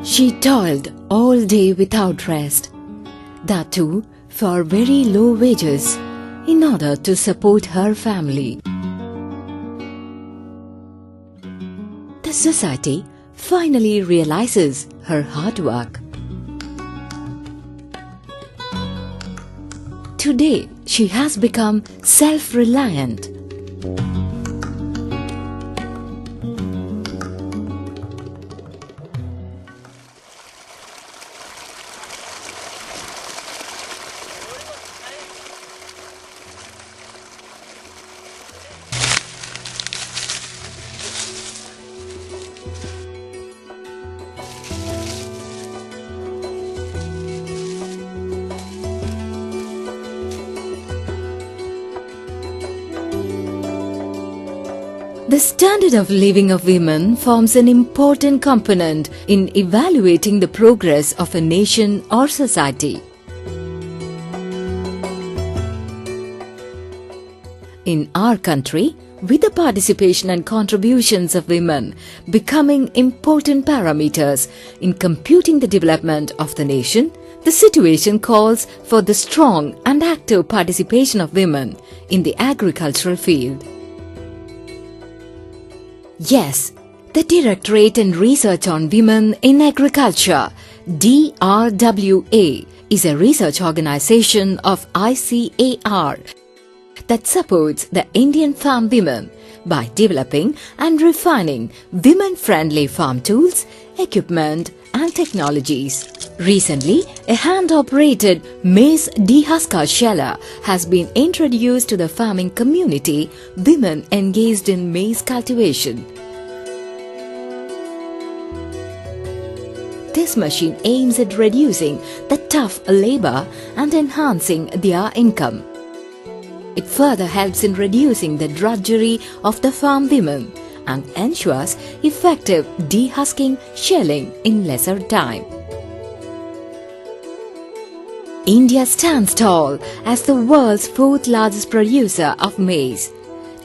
She toiled all day without rest, that too for very low wages, in order to support her family. The society finally realizes her hard work. Today, she has become self-reliant. The standard of living of women forms an important component in evaluating the progress of a nation or society. In our country, with the participation and contributions of women becoming important parameters in computing the development of the nation, the situation calls for the strong and active participation of women in the agricultural field. Yes, the Directorate and Research on Women in Agriculture, DRWA, is a research organization of ICAR that supports the Indian farm women by developing and refining women-friendly farm tools, equipment and technologies. Recently, a hand-operated maize dehusker sheller has been introduced to the farming community, women engaged in maize cultivation. This machine aims at reducing the tough labor and enhancing their income. It further helps in reducing the drudgery of the farm women and ensures effective dehusking shelling in lesser time. India stands tall as the world's fourth largest producer of maize.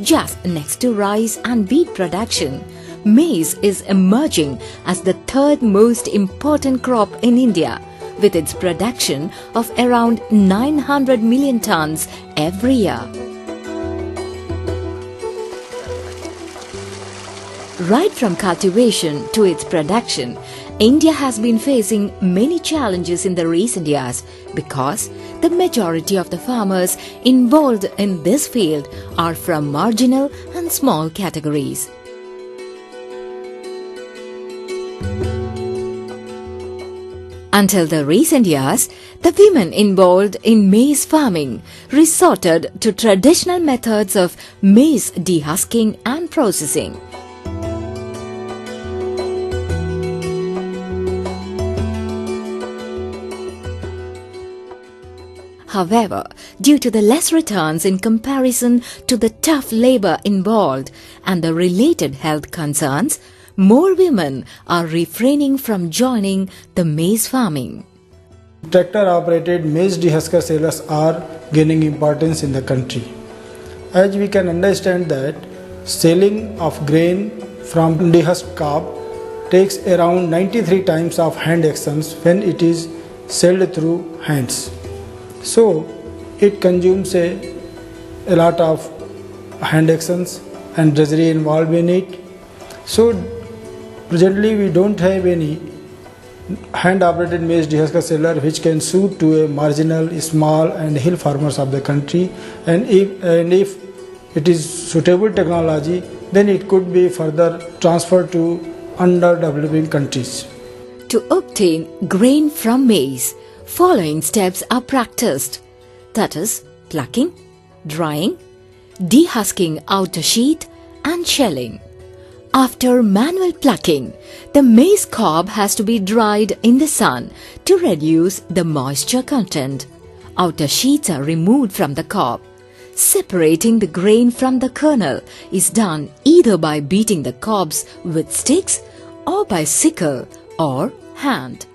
Just next to rice and wheat production, maize is emerging as the third most important crop in India, with its production of around 900 million tons every year. Right from cultivation to its production, India has been facing many challenges in the recent years because the majority of the farmers involved in this field are from marginal and small categories. Until the recent years, the women involved in maize farming resorted to traditional methods of maize dehusking and processing. However, due to the less returns in comparison to the tough labor involved and the related health concerns, more women are refraining from joining the maize farming. Tractor-operated maize dehusker shellers are gaining importance in the country. As we can understand that selling of grain from dehusked cob takes around 93 times of hand actions when it is sold through hands. So it consumes a lot of hand actions and drudgery involved in it. So presently we don't have any hand-operated maize dehusker sheller which can suit to a marginal, small and hill farmers of the country, and if it is suitable technology, then it could be further transferred to underdeveloping countries. To obtain grain from maize, following steps are practiced, that is, plucking, drying, dehusking outer sheath and shelling. After manual plucking, the maize cob has to be dried in the sun to reduce the moisture content. Outer sheaths are removed from the cob. Separating the grain from the kernel is done either by beating the cobs with sticks or by sickle or hand.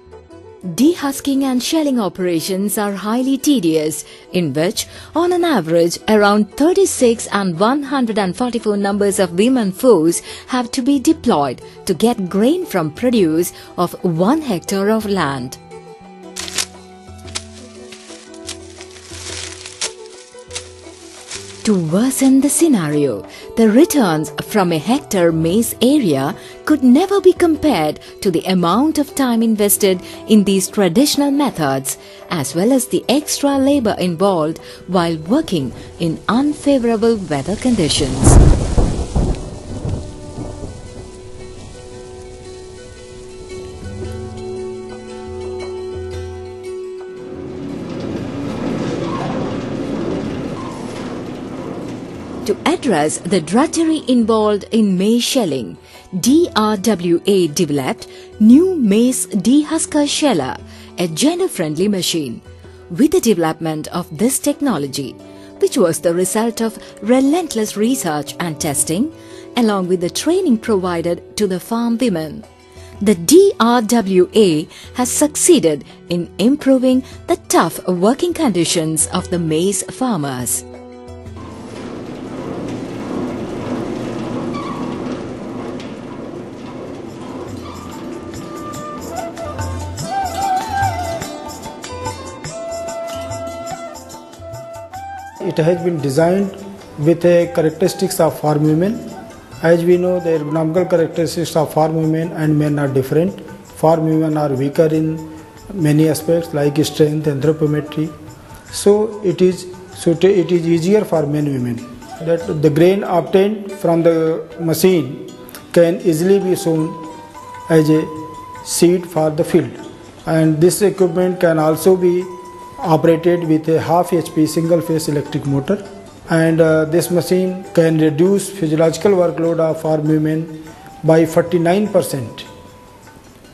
Dehusking and shelling operations are highly tedious, in which, on an average, around 36 and 144 numbers of women force have to be deployed to get grain from produce of 1 hectare of land. To worsen the scenario, the returns from a hectare maize area could never be compared to the amount of time invested in these traditional methods, as well as the extra labor involved while working in unfavorable weather conditions. To address the drudgery involved in maize shelling, DRWA developed new maize dehusker sheller, a gender-friendly machine. With the development of this technology, which was the result of relentless research and testing, along with the training provided to the farm women, the DRWA has succeeded in improving the tough working conditions of the maize farmers. It has been designed with the characteristics of farm women. As we know, the ergonomical characteristics of farm women and men are different. Farm women are weaker in many aspects like strength, anthropometry. So it is easier for men and women. That the grain obtained from the machine can easily be sown as a seed for the field. And this equipment can also be operated with a half HP single phase electric motor, and this machine can reduce physiological workload of farm women by 49%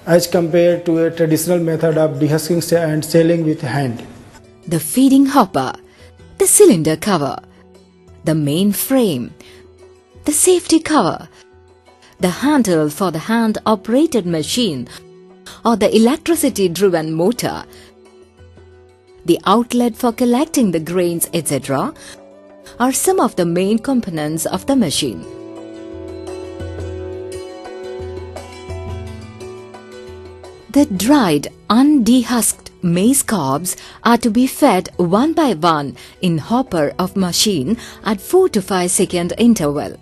as compared to a traditional method of dehusking and shelling with hand. The feeding hopper, the cylinder cover, the main frame, the safety cover, the handle for the hand-operated machine or the electricity-driven motor, the outlet for collecting the grains, etc., are some of the main components of the machine. The dried, undehusked maize cobs are to be fed one by one in hopper of machine at 4 to 5 second interval.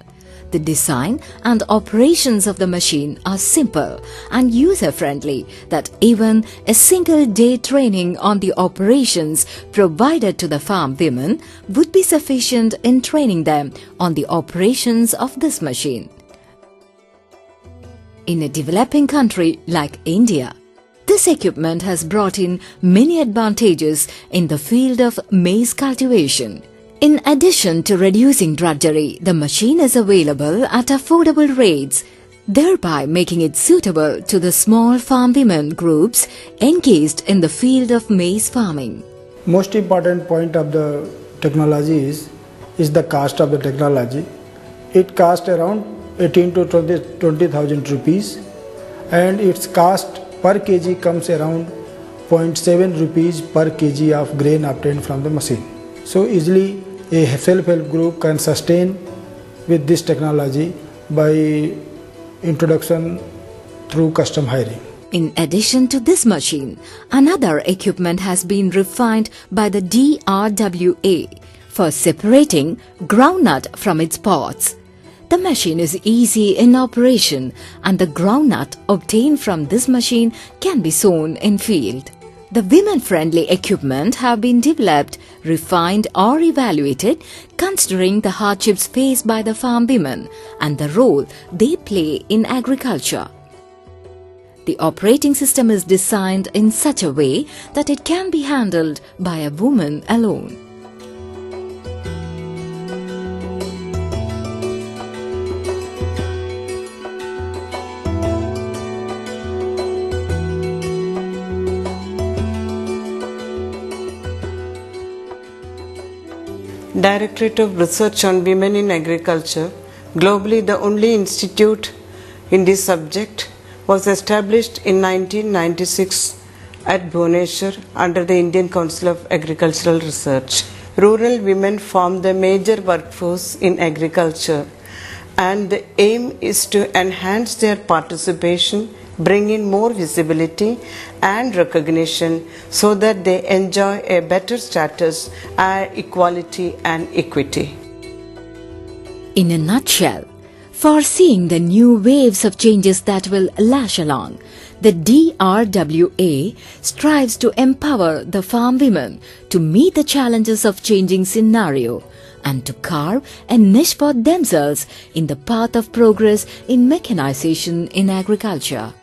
The design and operations of the machine are simple and user-friendly that even a single day training on the operations provided to the farm women would be sufficient in training them on the operations of this machine. In a developing country like India, this equipment has brought in many advantages in the field of maize cultivation. In addition to reducing drudgery, the machine is available at affordable rates, thereby making it suitable to the small farm women groups engaged in the field of maize farming. Most important point of the technology is the cost of the technology. It costs around 18 to 20,000 rupees, and its cost per kg comes around 0.7 rupees per kg of grain obtained from the machine. So easily a self-help group can sustain with this technology by introduction through custom hiring. In addition to this machine, another equipment has been refined by the DRWA for separating groundnut from its pods. The machine is easy in operation and the groundnut obtained from this machine can be sown in field. The women-friendly equipment have been developed, refined or evaluated considering the hardships faced by the farm women and the role they play in agriculture. The operating system is designed in such a way that it can be handled by a woman alone. Directorate of Research on Women in Agriculture, globally the only institute in this subject, was established in 1996 at Bhubaneswar under the Indian Council of Agricultural Research. Rural women form the major workforce in agriculture, and the aim is to enhance their participation, bring in more visibility and recognition so that they enjoy a better status, equality and equity. In a nutshell, foreseeing the new waves of changes that will lash along, the DRWA strives to empower the farm women to meet the challenges of changing scenario and to carve a niche for themselves in the path of progress in mechanization in agriculture.